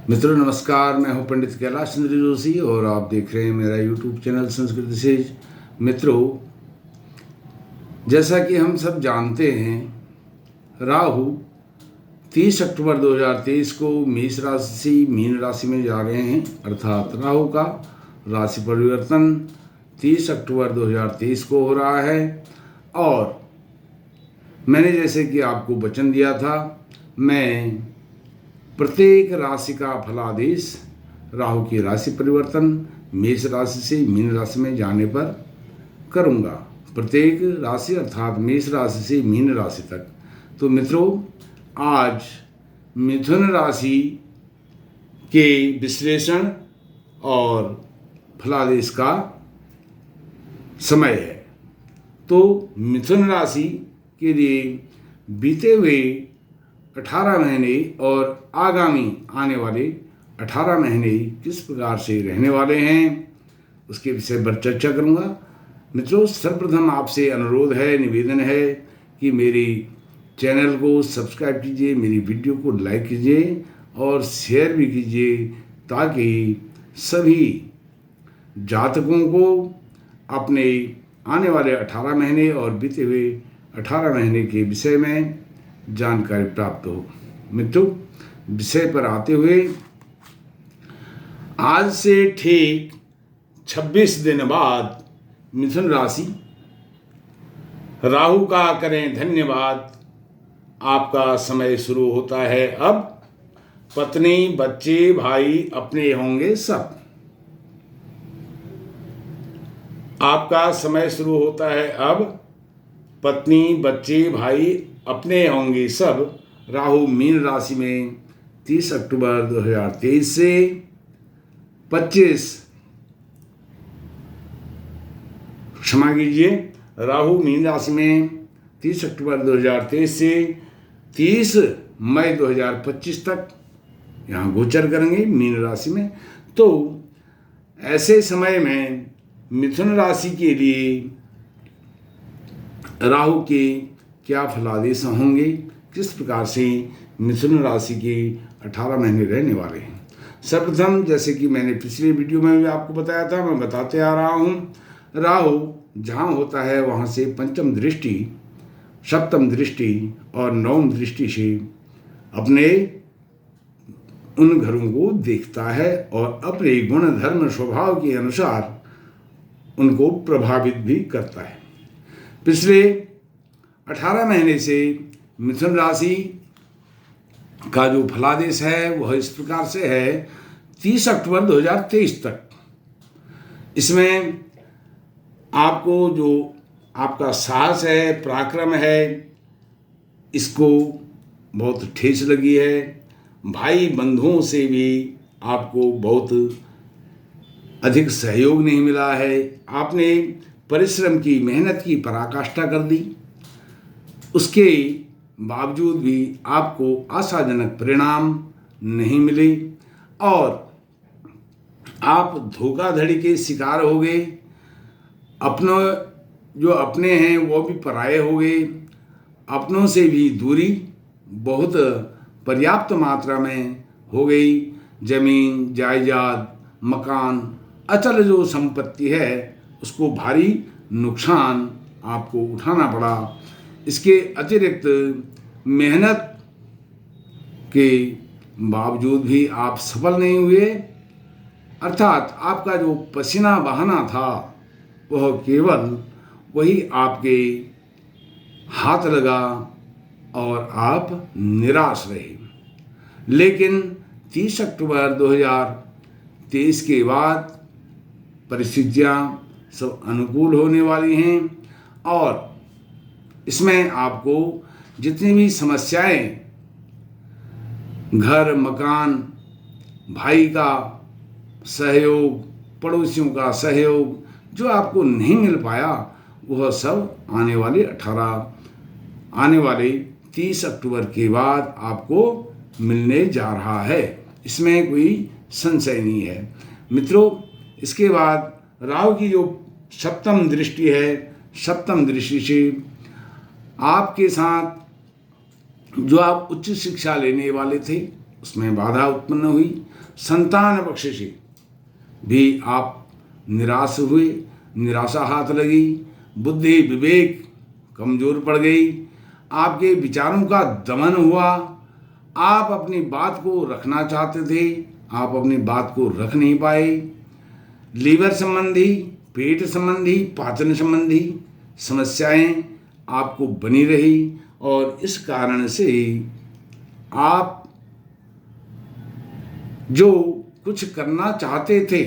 मित्रों नमस्कार, मैं हूं पंडित कैलाश चंद्र जोशी और आप देख रहे हैं मेरा यूट्यूब चैनल संस्कृत सेज। मित्रों, जैसा कि हम सब जानते हैं, राहु 30 अक्टूबर 2023 को मेष राशि से मीन राशि में जा रहे हैं। अर्थात राहु का राशि परिवर्तन 30 अक्टूबर 2023 को हो रहा है। और मैंने जैसे कि आपको वचन दिया था, मैं प्रत्येक राशि का फलादेश राहु की राशि परिवर्तन मेष राशि से मीन राशि में जाने पर करूंगा। प्रत्येक राशि अर्थात मेष राशि से मीन राशि तक। तो मित्रों, आज मिथुन राशि के विश्लेषण और फलादेश का समय है। तो मिथुन राशि के लिए बीते हुए 18 महीने और आगामी आने वाले 18 महीने किस प्रकार से रहने वाले हैं, उसके विषय पर चर्चा करूंगा। मित्रों, सर्वप्रथम आपसे अनुरोध है, निवेदन है कि मेरी चैनल को सब्सक्राइब कीजिए, मेरी वीडियो को लाइक कीजिए और शेयर भी कीजिए, ताकि सभी जातकों को अपने आने वाले 18 महीने और बीते हुए 18 महीने के विषय में जानकारी प्राप्त हो। मित्रों, विषय पर आते हुए, आज से ठीक 26 दिन बाद मिथुन राशि, राहु का करें धन्यवाद, आपका समय शुरू होता है। अब पत्नी, बच्चे, भाई अपने होंगे सब। आपका समय शुरू होता है अब। पत्नी, बच्चे, भाई अपने होंगे सब। राहु मीन राशि में 30 अक्टूबर 2023 से 25 क्षमा कीजिए, राहु मीन राशि में 30 अक्टूबर 2023 से 30 मई 2025 तक यहाँ गोचर करेंगे मीन राशि में। तो ऐसे समय में मिथुन राशि के लिए राहु के क्या फलादेश होंगे, किस प्रकार से मिथुन राशि के 18 महीने रहने वाले हैं। सर्वप्रथम, जैसे कि मैंने पिछले वीडियो में भी आपको बताया था, मैं बताते आ रहा हूँ, राहु जहाँ होता है वहाँ से पंचम दृष्टि, सप्तम दृष्टि और नवम दृष्टि से अपने उन घरों को देखता है और अपने गुण धर्म स्वभाव के अनुसार उनको प्रभावित भी करता है। पिछले 18 महीने से मिथुन राशि का जो फलादेश है वह इस प्रकार से है, 30 अक्टूबर 2023 तक। इसमें आपको जो आपका साहस है, पराक्रम है, इसको बहुत ठेस लगी है। भाई बंधुओं से भी आपको बहुत अधिक सहयोग नहीं मिला है। आपने परिश्रम की, मेहनत की पराकाष्ठा कर दी, उसके बावजूद भी आपको आशाजनक परिणाम नहीं मिले और आप धोखाधड़ी के शिकार हो गए। जो अपने हैं वो भी पराये हो गए। अपनों से भी दूरी बहुत पर्याप्त मात्रा में हो गई। जमीन, जायदाद, मकान, अचल जो संपत्ति है उसको भारी नुकसान आपको उठाना पड़ा। इसके अतिरिक्त मेहनत के बावजूद भी आप सफल नहीं हुए। अर्थात आपका जो पसीना बहाना था वह केवल वही आपके हाथ लगा और आप निराश रहे। लेकिन 30 अक्टूबर 2023 के बाद परिस्थितियां सब अनुकूल होने वाली हैं और इसमें आपको जितनी भी समस्याएं, घर, मकान, भाई का सहयोग, पड़ोसियों का सहयोग जो आपको नहीं मिल पाया, वह सब आने वाले 30 अक्टूबर के बाद आपको मिलने जा रहा है। इसमें कोई संशय नहीं है। मित्रों, इसके बाद राहु की जो सप्तम दृष्टि है, सप्तम दृष्टि से आपके साथ जो आप उच्च शिक्षा लेने वाले थे, उसमें बाधा उत्पन्न हुई। संतान पक्ष से भी आप निराश हुए, निराशा हाथ लगी, बुद्धि विवेक कमजोर पड़ गई, आपके विचारों का दमन हुआ, आप अपनी बात को रखना चाहते थे, आप अपनी बात को रख नहीं पाए। लीवर संबंधी, पेट संबंधी, पाचन संबंधी समस्याएं आपको बनी रही और इस कारण से आप जो कुछ करना चाहते थे,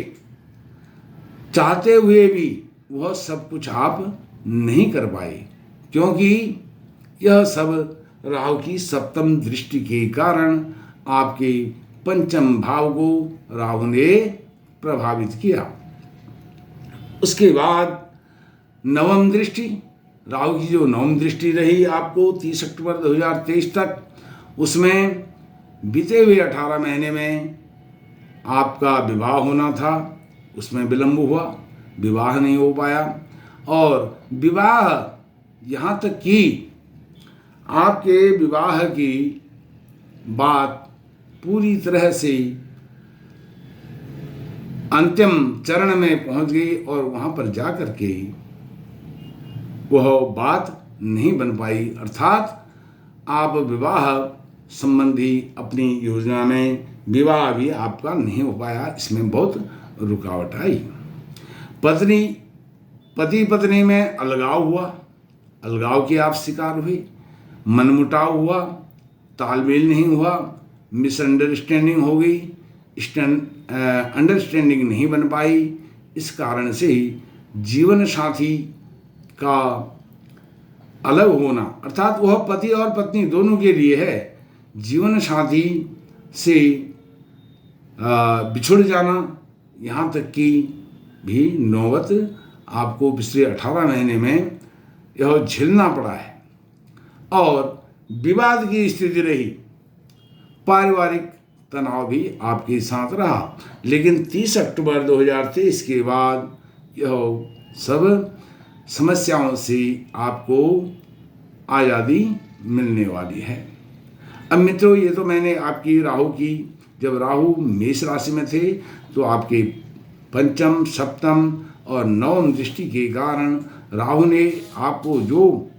चाहते हुए भी वह सब कुछ आप नहीं कर पाए, क्योंकि यह सब राहु की सप्तम दृष्टि के कारण आपके पंचम भाव को राहु ने प्रभावित किया। उसके बाद नवम दृष्टि, राहु की जो नवम दृष्टि रही आपको 30 अक्टूबर 2023 तक, उसमें बीते हुए 18 महीने में आपका विवाह होना था, उसमें विलंब हुआ, विवाह नहीं हो पाया। और विवाह यहाँ तक कि आपके विवाह की बात पूरी तरह से अंतिम चरण में पहुंच गई और वहाँ पर जा कर के वह बात नहीं बन पाई, अर्थात आप विवाह संबंधी अपनी योजना में विवाह भी आपका नहीं हो पाया, इसमें बहुत रुकावट आई। पति पत्नी में अलगाव हुआ, अलगाव के आप शिकार हुए, मनमुटाव हुआ, तालमेल नहीं हुआ, मिसअंडरस्टैंडिंग हो गई, अंडरस्टैंडिंग नहीं बन पाई। इस कारण से जीवन साथी का अलग होना, अर्थात वह पति और पत्नी दोनों के लिए है, जीवन साथी से बिछुड़ जाना, यहाँ तक कि भी नौबत आपको पिछले 18 महीने में यह झेलना पड़ा है। और विवाद की स्थिति रही, पारिवारिक तनाव भी आपके साथ रहा, लेकिन 30 अक्टूबर 2023 के बाद यह सब समस्याओं से आपको आज़ादी मिलने वाली है। अब मित्रों, ये तो मैंने आपकी राहु की, जब राहु मेष राशि में थे तो आपके पंचम, सप्तम और नवम दृष्टि के कारण राहु ने आपको जो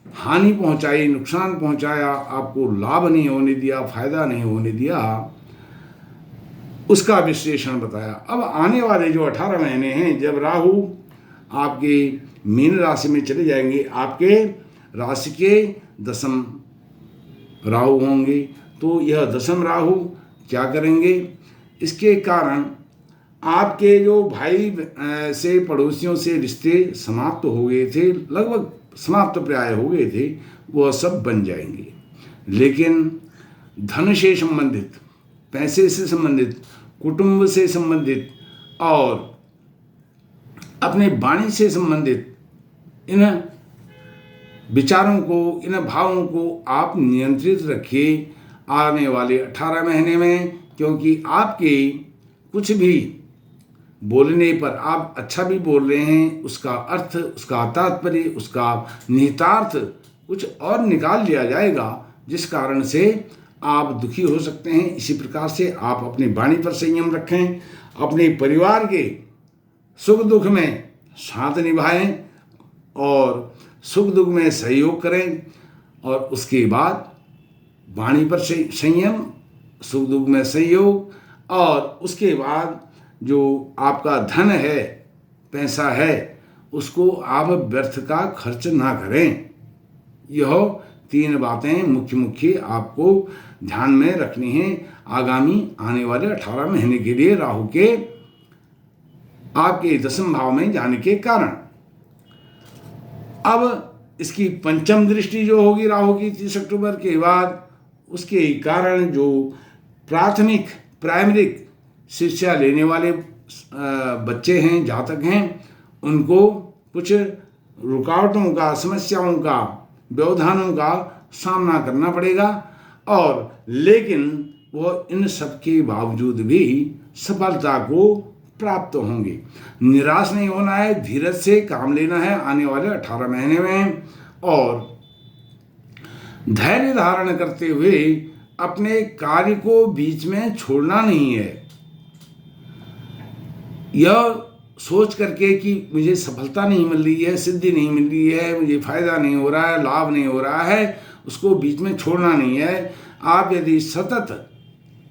हानि पहुंचाई, नुकसान पहुंचाया, आपको लाभ नहीं होने दिया, फायदा नहीं होने दिया, उसका विश्लेषण बताया। अब आने वाले जो 18 महीने हैं, जब राहु आपके मीन राशि में चले जाएंगे, आपके राशि के दशम राहु होंगे, तो यह दशम राहु क्या करेंगे? इसके कारण आपके जो भाई से, पड़ोसियों से रिश्ते समाप्त हो गए थे, लगभग समाप्त प्राय हो गए थे, वह सब बन जाएंगे। लेकिन धन से संबंधित, पैसे से संबंधित, कुटुंब से संबंधित और अपने वाणी से संबंधित इन विचारों को, इन भावों को आप नियंत्रित रखिए आने वाले 18 महीने में, क्योंकि आपके कुछ भी बोलने पर, आप अच्छा भी बोल रहे हैं, उसका अर्थ, उसका तात्पर्य, उसका निहितार्थ कुछ और निकाल लिया जाएगा, जिस कारण से आप दुखी हो सकते हैं। इसी प्रकार से आप अपनी वाणी पर संयम रखें, अपने परिवार के सुख दुख में साथ निभाएं और सुख दुख में सहयोग करें, और उसके बाद वाणी पर संयम, सुख दुख में सहयोग, और उसके बाद जो आपका धन है, पैसा है, उसको आप व्यर्थ का खर्च ना करें। यह 3 बातें मुख्य आपको ध्यान में रखनी है आगामी आने वाले 18 महीने के लिए, राहु के आपके दशम भाव में जाने के कारण। अब इसकी पंचम दृष्टि जो होगी राहु की 30 अक्टूबर के बाद, उसके कारण जो प्राइमरी शिक्षा लेने वाले बच्चे हैं, जातक हैं, उनको कुछ रुकावटों का, समस्याओं का, व्यवधानों का सामना करना पड़ेगा, और लेकिन वो इन सब के बावजूद भी सफलता को प्राप्त होंगे। निराश नहीं होना है, धीरज से काम लेना है आने वाले 18 महीने में, और धैर्य धारण करते हुए अपने कार्य को बीच में छोड़ना नहीं है। यह सोच करके कि मुझे सफलता नहीं मिल रही है, सिद्धि नहीं मिल रही है, मुझे फायदा नहीं हो रहा है, लाभ नहीं हो रहा है, उसको बीच में छोड़ना नहीं है। आप यदि सतत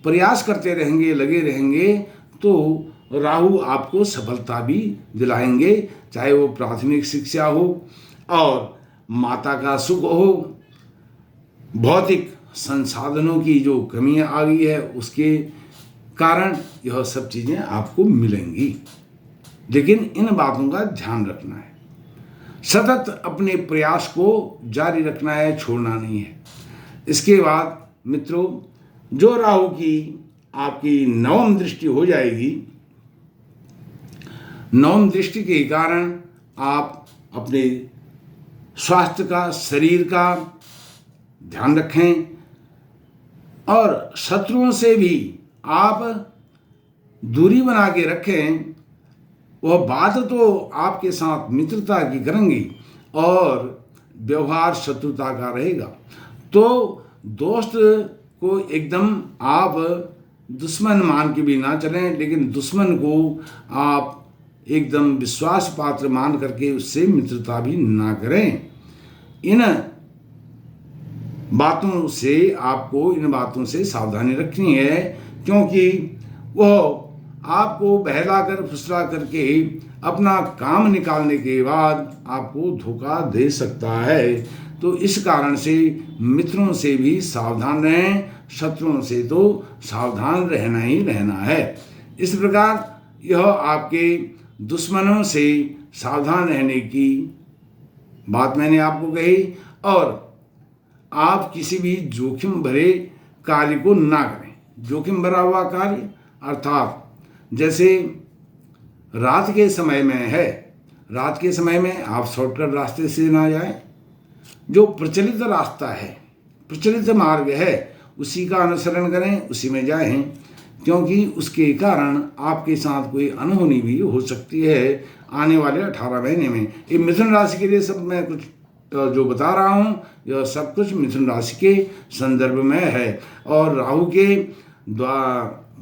प्रयास करते रहेंगे, लगे रहेंगे, तो राहु आपको सफलता भी दिलाएंगे, चाहे वो प्राथमिक शिक्षा हो और माता का सुख हो, भौतिक संसाधनों की जो कमी आ गई है उसके कारण यह सब चीज़ें आपको मिलेंगी। लेकिन इन बातों का ध्यान रखना है, सतत अपने प्रयास को जारी रखना है, छोड़ना नहीं है। इसके बाद मित्रों, जो राहु की आपकी नवम दृष्टि हो जाएगी, नवम दृष्टि के कारण आप अपने स्वास्थ्य का, शरीर का ध्यान रखें और शत्रुओं से भी आप दूरी बना के रखें। वह बात तो आपके साथ मित्रता की करेंगी और व्यवहार शत्रुता का रहेगा। तो दोस्त को एकदम आप दुश्मन मान के भी ना चलें, लेकिन दुश्मन को आप एकदम विश्वास पात्र मान करके उससे मित्रता भी ना करें। इन बातों से सावधानी रखनी है, क्योंकि वह आपको बहला कर फुसला करके अपना काम निकालने के बाद आपको धोखा दे सकता है। तो इस कारण से मित्रों से भी सावधान रहें, शत्रुओं से तो सावधान रहना ही रहना है। इस प्रकार यह आपके दुश्मनों से सावधान रहने की बात मैंने आपको कही। और आप किसी भी जोखिम भरे कार्य को ना करें। जोखिम भरा हुआ कार्य अर्थात जैसे रात के समय में है, रात के समय में आप शॉर्टकट रास्ते से ना जाएं, जो प्रचलित रास्ता है, प्रचलित मार्ग है, उसी का अनुसरण करें, उसी में जाएं, क्योंकि उसके कारण आपके साथ कोई अनहोनी भी हो सकती है आने वाले 18 महीने में। ये मिथुन राशि के लिए सब मैं कुछ जो बता रहा हूँ, यह सब कुछ मिथुन राशि के संदर्भ में है। और राहु के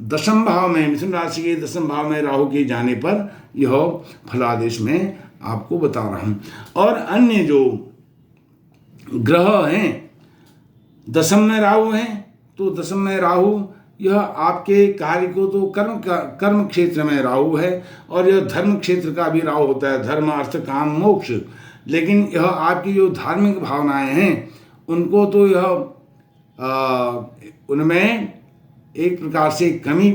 दशम भाव में, मिथुन राशि के दशम भाव में राहु के जाने पर यह फलादेश में आपको बता रहा हूँ। और अन्य जो ग्रह हैं, दशम में राहु हैं, तो दशम में राहु यह आपके कार्य को तो कर्म क्षेत्र में राहु है, और यह धर्म क्षेत्र का भी राहु होता है, धर्म अर्थ काम मोक्ष। लेकिन यह आपकी जो धार्मिक भावनाएं हैं उनको तो यह उनमें एक प्रकार से कमी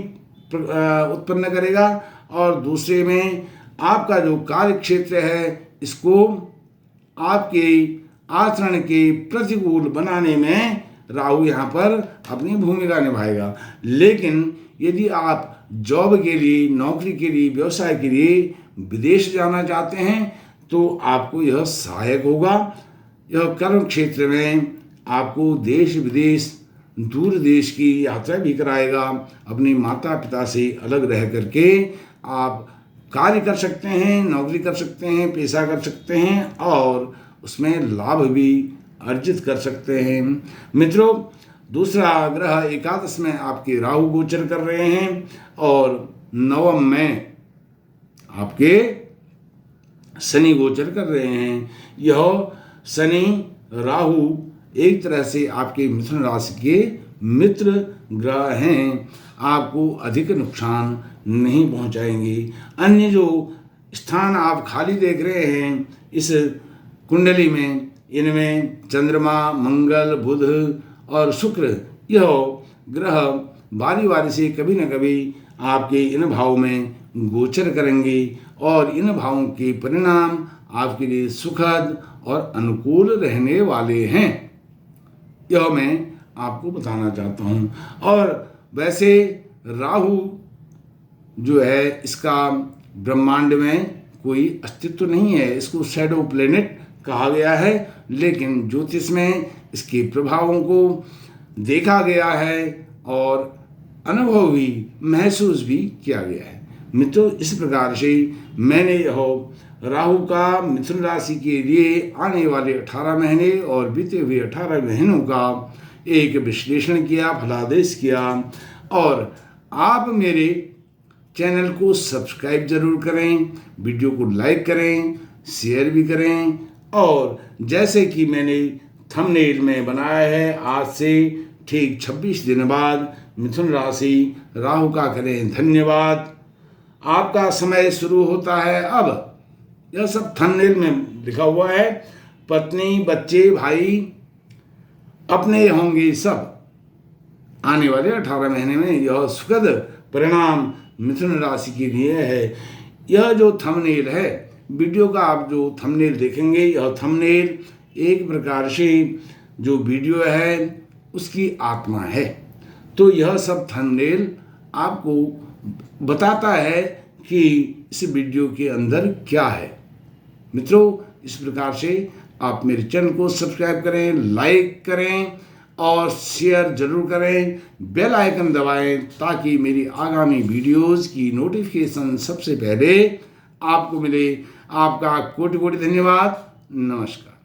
उत्पन्न करेगा, और दूसरे में आपका जो कार्य क्षेत्र है इसको आपके आचरण के प्रतिकूल बनाने में राहु यहाँ पर अपनी भूमिका निभाएगा। लेकिन यदि आप जॉब के लिए, नौकरी के लिए, व्यवसाय के लिए विदेश जाना चाहते हैं तो आपको यह सहायक होगा। यह कर्म क्षेत्र में आपको देश विदेश, दूर देश की यात्रा भी कराएगा। अपने माता पिता से अलग रह करके आप कार्य कर सकते हैं, नौकरी कर सकते हैं, पेशा कर सकते हैं और उसमें लाभ भी अर्जित कर सकते हैं। मित्रों, दूसरा ग्रह एकादश में आपके राहु गोचर कर रहे हैं और नवम में आपके शनि गोचर कर रहे हैं। यह शनि राहु एक तरह से आपके मिथुन राशि के मित्र ग्रह हैं, आपको अधिक नुकसान नहीं पहुंचाएंगे। अन्य जो स्थान आप खाली देख रहे हैं इस कुंडली में, इनमें चंद्रमा, मंगल, बुध और शुक्र, यह ग्रह बारी बारी से कभी न कभी आपके इन भाव में गोचर करेंगे और इन भावों के परिणाम आपके लिए सुखद और अनुकूल रहने वाले हैं। यह मैं आपको बताना चाहता हूँ। और वैसे राहु जो है इसका ब्रह्मांड में कोई अस्तित्व नहीं है, इसको शैडो प्लेनेट कहा गया है, लेकिन ज्योतिष में इसके प्रभावों को देखा गया है और अनुभव भी, महसूस भी किया गया है। मित्रों, इस प्रकार से मैंने यह राहु का मिथुन राशि के लिए आने वाले 18 महीने और बीते हुए 18 महीनों का एक विश्लेषण किया, फलादेश किया। और आप मेरे चैनल को सब्सक्राइब जरूर करें, वीडियो को लाइक करें, शेयर भी करें। और जैसे कि मैंने थंबनेल में बनाया है, आज से ठीक 26 दिन बाद मिथुन राशि राहु का करें धन्यवाद। आपका समय शुरू होता है अब। यह सब थंबनेल में लिखा हुआ है। पत्नी, बच्चे, भाई अपने होंगे सब। आने वाले 18 महीने में यह सुखद परिणाम मिथुन राशि के लिए है। यह जो थंबनेल है, वीडियो का आप जो थंबनेल देखेंगे, यह थंबनेल एक प्रकार से जो वीडियो है उसकी आत्मा है। तो यह सब थंबनेल आपको बताता है कि इस वीडियो के अंदर क्या है। मित्रों, इस प्रकार से आप मेरे चैनल को सब्सक्राइब करें, लाइक करें और शेयर जरूर करें। बेल आइकन दबाएं ताकि मेरी आगामी वीडियोस की नोटिफिकेशन सबसे पहले आपको मिले। आपका कोटि कोटि धन्यवाद। नमस्कार।